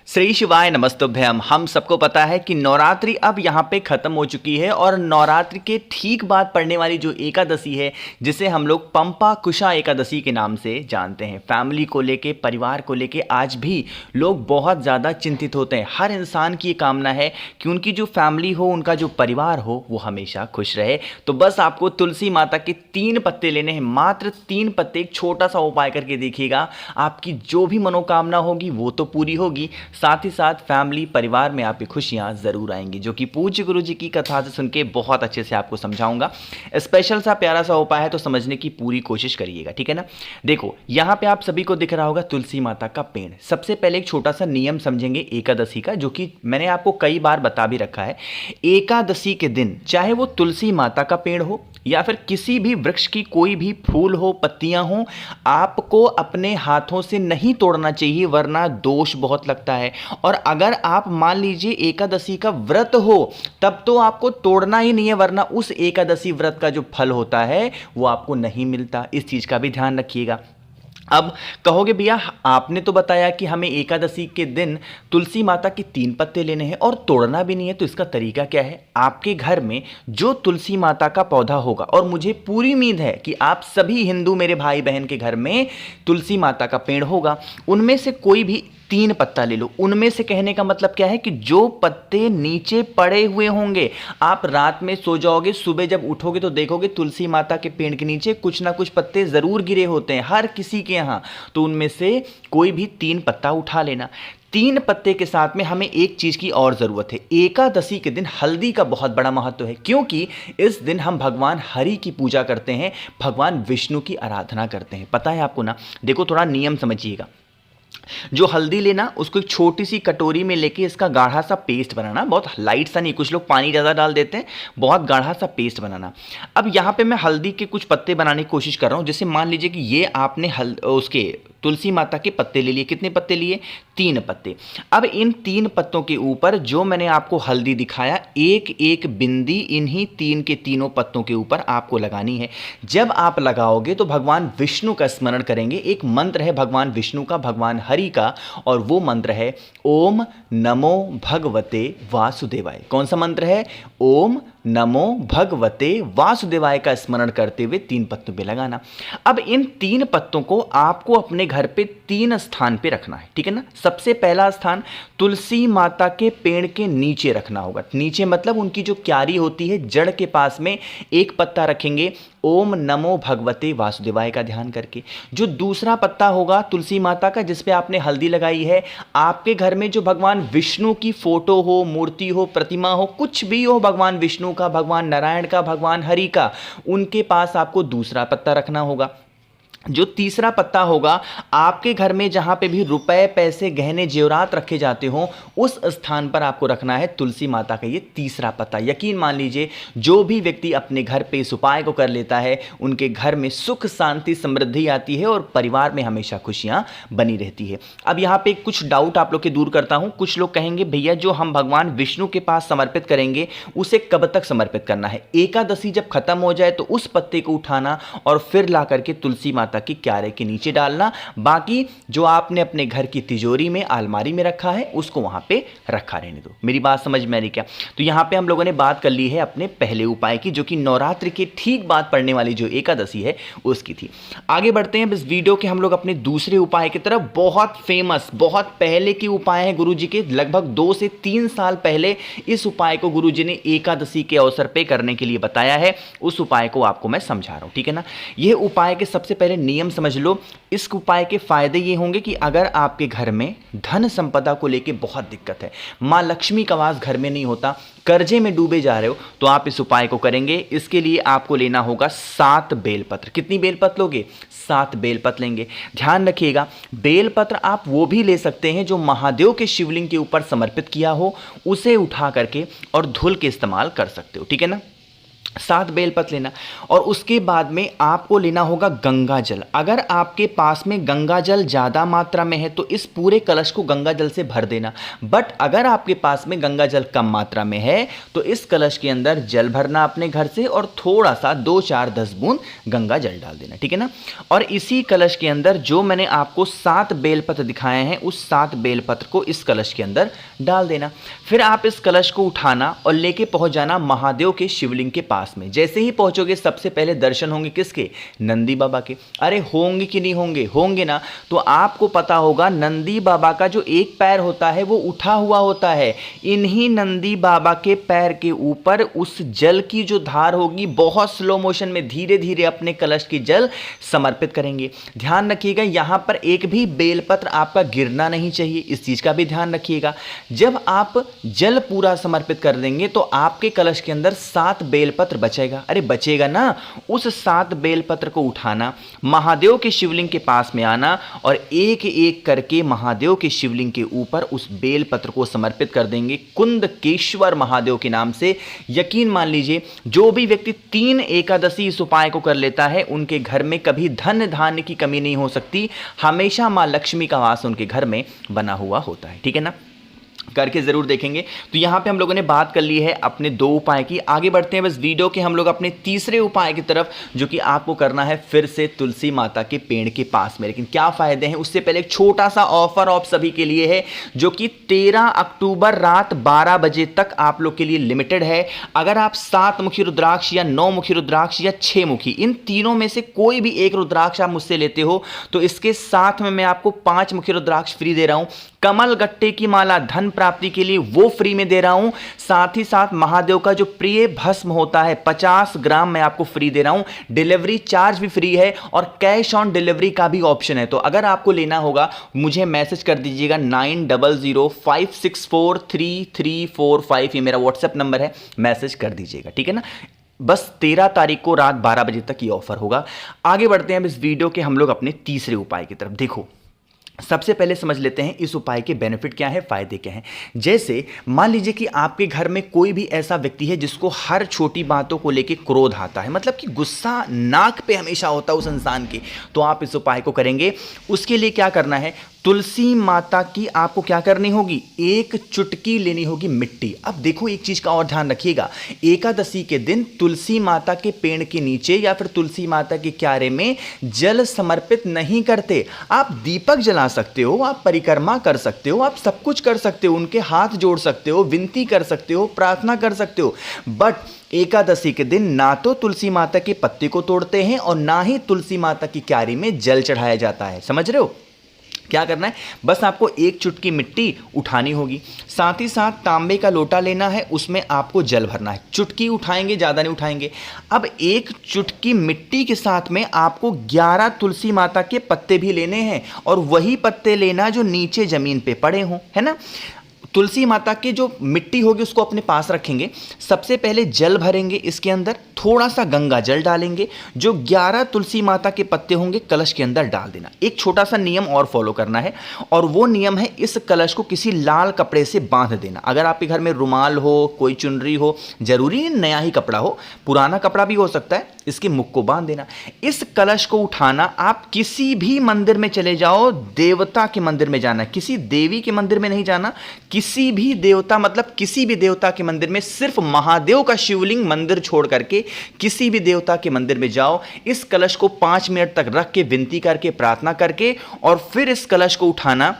श्री शिवाय नमस्तुभ्यम। हम सबको पता है कि नवरात्रि अब यहाँ पे खत्म हो चुकी है और नवरात्रि के ठीक बाद पड़ने वाली जो एकादशी है जिसे हम लोग पंपा कुशा एकादशी के नाम से जानते हैं। फैमिली को लेके, परिवार को लेके आज भी लोग बहुत ज़्यादा चिंतित होते हैं। हर इंसान की ये कामना है कि उनकी जो फैमिली हो, उनका जो परिवार हो, वो हमेशा खुश रहे। तो बस आपको तुलसी माता के 3 पत्ते लेने हैं, मात्र 3 पत्ते। एक छोटा सा उपाय करके देखिएगा, आपकी जो भी मनोकामना होगी वो तो पूरी होगी, साथ ही साथ फैमिली परिवार में आपकी खुशियां जरूर आएंगी, जो कि पूज्य गुरु जी की कथा से सुन के बहुत अच्छे से आपको समझाऊंगा। स्पेशल सा प्यारा सा उपाय है, तो समझने की पूरी कोशिश करिएगा, ठीक है ना। देखो यहाँ पे आप सभी को दिख रहा होगा तुलसी माता का पेड़। सबसे पहले एक छोटा सा नियम समझेंगे एकादशी का, जो कि मैंने आपको कई बार बता भी रखा है। एकादशी के दिन चाहे वो तुलसी माता का पेड़ हो या फिर किसी भी वृक्ष की कोई भी फूल हो, पत्तियां हो, आपको अपने हाथों से नहीं तोड़ना चाहिए, वरना दोष बहुत लगता है। और अगर आप मान लीजिए एकादशी का व्रत हो, तब तो आपको तोड़ना ही नहीं है, वरना उस एकादशी व्रत का जो फल होता है वो आपको नहीं मिलता। इस चीज का भी ध्यान रखिएगा। अब कहोगे भैया आपने तो बताया कि हमें एकादशी के दिन तुलसी माता के 3 पत्ते लेने हैं और तोड़ना भी नहीं है, तो इसका तरीका क्या है। आपके घर में जो तुलसी माता का पौधा होगा, और मुझे पूरी उम्मीद है कि आप सभी हिंदू मेरे भाई बहन के घर में तुलसी माता का पेड़ होगा, उनमें से कोई भी 3 पत्ता ले लो। उनमें से कहने का मतलब क्या है कि जो पत्ते नीचे पड़े हुए होंगे, आप रात में सो जाओगे, सुबह जब उठोगे तो देखोगे तुलसी माता के पेड़ के नीचे कुछ ना कुछ पत्ते जरूर गिरे होते हैं, हर किसी के यहाँ। तो उनमें से कोई भी 3 पत्ता उठा लेना। 3 पत्ते के साथ में हमें एक चीज की और जरूरत है। एकादशी के दिन हल्दी का बहुत बड़ा महत्व है, क्योंकि इस दिन हम भगवान हरि की पूजा करते हैं, भगवान विष्णु की आराधना करते हैं। पता है आपको ना। देखो थोड़ा नियम समझिएगा। जो हल्दी लेना, उसको एक छोटी सी कटोरी में लेके इसका गाढ़ा सा पेस्ट बनाना, बहुत लाइट सा नहीं, कुछ लोग पानी ज़्यादा डाल देते हैं, बहुत गाढ़ा सा पेस्ट बनाना। अब यहाँ पे मैं हल्दी के कुछ पत्ते बनाने की कोशिश कर रहा हूँ। जैसे मान लीजिए कि ये आपने उसके तुलसी माता के पत्ते ले लिए। कितने पत्ते लिए? 3 पत्ते। अब इन 3 पत्तों के ऊपर जो मैंने आपको हल्दी दिखाया, एक एक बिंदी इन्हीं 3 के तीनों पत्तों के ऊपर आपको लगानी है। जब आप लगाओगे तो भगवान विष्णु का स्मरण करेंगे। एक मंत्र है भगवान विष्णु का, भगवान हरि का, और वो मंत्र है ओम नमो भगवते वासुदेवाय। कौन सा मंत्र है? ओम नमो भगवते वासुदेवाय का स्मरण करते हुए 3 पत्तों पे लगाना। अब इन 3 पत्तों को आपको अपने घर पे 3 स्थान पे रखना है, ठीक है ना। सबसे पहला स्थान तुलसी माता के पेड़ के नीचे रखना होगा। नीचे मतलब उनकी जो क्यारी होती है, जड़ के पास में एक पत्ता रखेंगे ओम नमो भगवते वासुदेवाय का ध्यान करके। जो दूसरा पत्ता होगा तुलसी माता का, जिस पे आपने हल्दी लगाई है, आपके घर में जो भगवान विष्णु की फोटो हो, मूर्ति हो, प्रतिमा हो, कुछ भी हो, भगवान विष्णु का, भगवान नारायण का, भगवान हरि का, उनके पास आपको दूसरा पत्ता रखना होगा। जो तीसरा पत्ता होगा, आपके घर में जहां पे भी रुपए, पैसे, गहने, जेवरात रखे जाते हो, उस स्थान पर आपको रखना है तुलसी माता का ये तीसरा पत्ता। यकीन मान लीजिए, जो भी व्यक्ति अपने घर पे इस उपाय को कर लेता है, उनके घर में सुख, शांति, समृद्धि आती है और परिवार में हमेशा खुशियां बनी रहती है। अब यहाँ पे कुछ डाउट आप लोग के दूर करता हूं। कुछ लोग कहेंगे भैया जो हम भगवान विष्णु के पास समर्पित करेंगे, उसे कब तक समर्पित करना है? एकादशी जब खत्म हो जाए तो उस पत्ते को उठाना और फिर ला करके तुलसी माता की क्यारे के नीचे डालना। बाकी जो आपने अपने घर की तिजोरी में, अलमारी में रखा है, उसको वहां पे रखा रहने दो। मेरी बात समझ में आ रही क्या? तो यहां पे हम लोगों ने बात कर ली है अपने पहले उपाय की, जो कि नवरात्रि के ठीक बाद पड़ने वाली जो एकादशी है उसकी थी। आगे बढ़ते हैं इस वीडियो के हम लोग अपने दूसरे उपाय की तरफ। बहुत फेमस, बहुत पहले के उपाय है गुरु जी के। लगभग 2 से 3 साल पहले इस उपाय को गुरु जी ने एकादशी के अवसर पे करने के लिए बताया है। उस उपाय को आपको मैं समझा रहा हूं, ठीक है ना। यह उपाय के सबसे पहले नियम समझ लो। इस उपाय के फायदे ये होंगे कि अगर आपके घर में धन संपदा को लेके बहुत दिक्कत है, मां लक्ष्मी का वास घर में नहीं होता, कर्जे में डूबे जा रहे हो, तो आप इस उपाय को करेंगे। इसके लिए आपको लेना होगा 7 बेलपत्र। कितनी बेलपत्र लोगे? 7 बेलपत्र लेंगे। ध्यान रखिएगा, बेलपत्र आप वो भी ले सकते हैं जो महादेव के शिवलिंग के ऊपर समर्पित किया हो, उसे उठा करके और धुल के इस्तेमाल कर सकते हो, ठीक है ना। 7 बेलपत्र लेना। और उसके बाद में आपको लेना होगा गंगा जल। अगर आपके पास में गंगा जल ज़्यादा मात्रा में है तो इस पूरे कलश को गंगा जल से भर देना। बट अगर आपके पास में गंगा जल कम मात्रा में है तो इस कलश के अंदर जल भरना अपने घर से और थोड़ा सा 2-4-10 बूंद गंगा जल डाल देना, ठीक है ना। और इसी कलश के अंदर जो मैंने आपको 7 बेलपत्र दिखाए हैं उस 7 बेलपत्र को इस कलश के अंदर डाल देना। फिर आप इस कलश को उठाना और लेके पहुंच जाना महादेव के शिवलिंग के पास में। जैसे ही पहुंचोगे सबसे पहले दर्शन होंगे किसके? नंदी बाबा के। अरे होंगे कि नहीं होंगे? होंगे ना। तो आपको पता होगा नंदी बाबा का जो एक पैर होता है वो उठा हुआ होता है। इन्हीं नंदी बाबा के पैर के ऊपर उस जल की जो धार होगी बहुत स्लो मोशन में धीरे धीरे अपने कलश की जल समर्पित करेंगे। ध्यान रखिएगा यहां पर एक भी बेलपत्र आपका गिरना नहीं चाहिए, इस चीज का भी ध्यान रखिएगा। जब आप जल पूरा समर्पित कर देंगे तो आपके कलश के अंदर 7 बेलपत्र बचेगा। अरे बचेगा ना। उस 7 बेलपत्र को उठाना, महादेव के शिवलिंग के पास में आना और एक एक करके महादेव के शिवलिंग के ऊपर उस बेलपत्र को समर्पित कर देंगे कुंदकेश्वर महादेव के नाम से। यकीन मान लीजिए जो भी व्यक्ति 3 एकादशी इस उपाय को कर लेता है उनके घर में कभी धन धान्य की कमी नहीं हो सकती। हमेशा मां लक्ष्मी का वास उनके घर में बना हुआ होता है, ठीक है ना। करके जरूर देखेंगे। तो यहाँ पे हम लोगों ने बात कर ली है अपने 2 उपाय की। आगे बढ़ते हैं बस वीडियो के हम लोग अपने तीसरे उपाय की तरफ, जो कि आपको करना है फिर से तुलसी माता के पेड़ के पास में। लेकिन क्या फायदे हैं उससे पहले एक छोटा सा ऑफर आप सभी के लिए है जो कि 13 अक्टूबर रात 12 बजे तक आप लोग के लिए लिमिटेड है। अगर आप 7 मुखी रुद्राक्ष या 9 मुखी रुद्राक्ष या 6 मुखी इन तीनों में से कोई भी एक रुद्राक्ष आप मुझसे लेते हो तो इसके साथ में मैं आपको 5 मुखी रुद्राक्ष फ्री दे रहा हूं। कमल गट्टे की माला धन प्राप्ति के लिए वो फ्री में दे रहा हूं। साथ ही साथ महादेव का जो प्रिय भस्म होता है 50 ग्राम मैं आपको फ्री दे रहा हूं। डिलीवरी चार्ज भी फ्री है और कैश ऑन डिलीवरी का भी ऑप्शन है। तो अगर आपको लेना होगा मुझे मैसेज कर दीजिएगा 9005643345, ये मेरा व्हाट्सएप नंबर है, मैसेज कर दीजिएगा, ठीक है ना। बस 13 तारीख को रात 12 बजे तक ये ऑफर होगा। आगे बढ़ते हैं अब इस वीडियो के हम लोग अपने तीसरे उपाय की तरफ। देखो सबसे पहले समझ लेते हैं इस उपाय के बेनिफिट क्या है, फायदे क्या हैं। जैसे मान लीजिए कि आपके घर में कोई भी ऐसा व्यक्ति है जिसको हर छोटी बातों को लेके क्रोध आता है, मतलब कि गुस्सा नाक पे हमेशा होता है उस इंसान के, तो आप इस उपाय को करेंगे। उसके लिए क्या करना है, तुलसी माता की आपको क्या करनी होगी, एक चुटकी लेनी होगी मिट्टी। अब देखो एक चीज का और ध्यान रखिएगा, एकादशी के दिन तुलसी माता के पेड़ के नीचे या फिर तुलसी माता के क्यारे में जल समर्पित नहीं करते। आप दीपक जला सकते हो, आप परिक्रमा कर सकते हो, आप सब कुछ कर सकते हो, उनके हाथ जोड़ सकते हो, विनती कर सकते हो, प्रार्थना कर सकते हो, बट एकादशी के दिन ना तो तुलसी माता के पत्ते को तोड़ते हैं और ना ही तुलसी माता की क्यारी में जल चढ़ाया जाता है। समझ रहे हो क्या करना है, बस आपको एक चुटकी मिट्टी उठानी होगी, साथ ही साथ तांबे का लोटा लेना है, उसमें आपको जल भरना है। चुटकी उठाएंगे, ज़्यादा नहीं उठाएंगे। अब एक चुटकी मिट्टी के साथ में आपको 11 तुलसी माता के पत्ते भी लेने हैं और वही पत्ते लेना जो नीचे ज़मीन पे पड़े हों, है ना। तुलसी माता की जो मिट्टी होगी उसको अपने पास रखेंगे। सबसे पहले जल भरेंगे, इसके अंदर थोड़ा सा गंगा जल डालेंगे, जो 11 तुलसी माता के पत्ते होंगे कलश के अंदर डाल देना। एक छोटा सा नियम और फॉलो करना है और वो नियम है इस कलश को किसी लाल कपड़े से बांध देना। अगर आपके घर में रुमाल हो, कोई चुनरी हो, जरूरी नया ही कपड़ा हो, पुराना कपड़ा भी हो सकता है, इसके मुख को बांध देना। इस कलश को उठाना, आप किसी भी मंदिर में चले जाओ, देवता के मंदिर में जाना, किसी देवी के मंदिर में नहीं जाना, किसी भी देवता मतलब किसी भी देवता के मंदिर में, सिर्फ महादेव का शिवलिंग मंदिर छोड़ करके किसी भी देवता के मंदिर में जाओ। इस कलश को 5 मिनट तक रख के विनती करके प्रार्थना करके और फिर इस कलश को उठाना।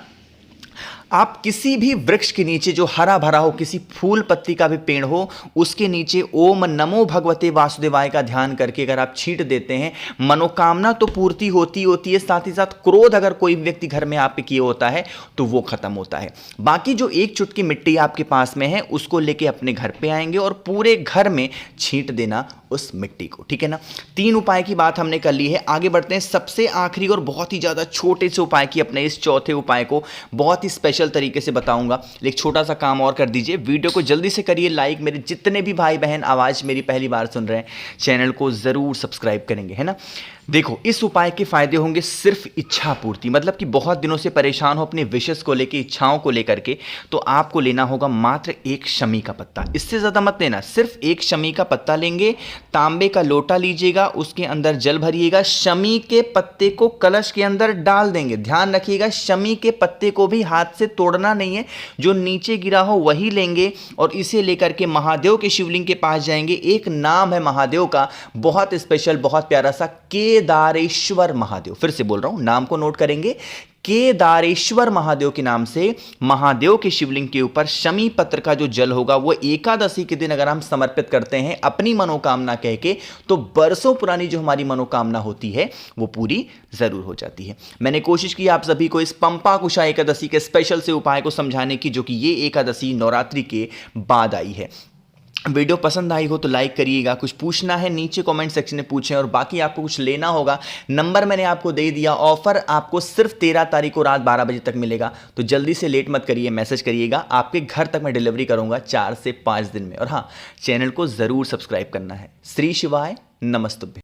आप किसी भी वृक्ष के नीचे जो हरा भरा हो, किसी फूल पत्ती का भी पेड़ हो, उसके नीचे ओम नमो भगवते वासुदेवाय का ध्यान करके अगर आप छींट देते हैं, मनोकामना तो पूर्ति होती होती है, साथ ही साथ क्रोध अगर कोई व्यक्ति घर में आप पे किए होता है तो वो खत्म होता है। बाकी जो एक चुटकी मिट्टी आपके पास में है उसको लेके अपने घर पे आएंगे और पूरे घर में छींट देना उस मिट्टी को, ठीक है ना। 3 उपाय की बात हमने कर ली है। आगे बढ़ते हैं सबसे आखिरी और बहुत ही ज़्यादा छोटे से उपाय की। अपने इस चौथे उपाय को बहुत ही स्पेशल तरीके से बताऊंगा, लेकिन छोटा सा काम और कर दीजिए, वीडियो को जल्दी से करिए लाइक। मेरे जितने भी भाई बहन आवाज़ मेरी पहली बार सुन रहे हैं, चैनल को ज़रूर सब्सक्राइब करेंगे, है ना। देखो, इस उपाय के फायदे होंगे सिर्फ इच्छा पूर्ति, मतलब कि बहुत दिनों से परेशान हो अपने विशेष को लेकर, इच्छाओं को लेकर के, तो आपको लेना होगा मात्र एक शमी का पत्ता। इससे ज़्यादा मत लेना, सिर्फ एक शमी का पत्ता लेंगे, तांबे का लोटा लीजिएगा, उसके अंदर जल भरिएगा, शमी के पत्ते को कलश के अंदर डाल देंगे। ध्यान रखिएगा, शमी के पत्ते को भी हाथ से तोड़ना नहीं है, जो नीचे गिरा हो वही लेंगे और इसे लेकर के महादेव के शिवलिंग के पास जाएंगे। एक नाम है महादेव का, बहुत स्पेशल, बहुत प्यारा सा, केदारेश्वर महादेव। फिर से बोल रहा हूं, नाम को नोट करेंगे, केदारेश्वर महादेव के नाम से महादेव के शिवलिंग के ऊपर शमी पत्र का जो जल होगा वो एकादशी के दिन अगर हम समर्पित करते हैं अपनी मनोकामना कह के, तो बरसों पुरानी जो हमारी मनोकामना होती है वो पूरी जरूर हो जाती है। मैंने कोशिश की आप सभी को इस पंपा कुशा एकादशी के स्पेशल से उपाय को समझाने की, जो कि ये एकादशी नवरात्रि के बाद आई है। वीडियो पसंद आई हो तो लाइक करिएगा, कुछ पूछना है नीचे कमेंट सेक्शन में पूछें, और बाकी आपको कुछ लेना होगा, नंबर मैंने आपको दे दिया। ऑफर आपको सिर्फ 13 तारीख को रात 12 बजे तक मिलेगा, तो जल्दी से लेट मत करिए, मैसेज करिएगा, आपके घर तक मैं डिलीवरी करूंगा 4 से 5 दिन में। और हाँ, चैनल को ज़रूर सब्सक्राइब करना है। श्री शिवाय नमस्तुभ्यं।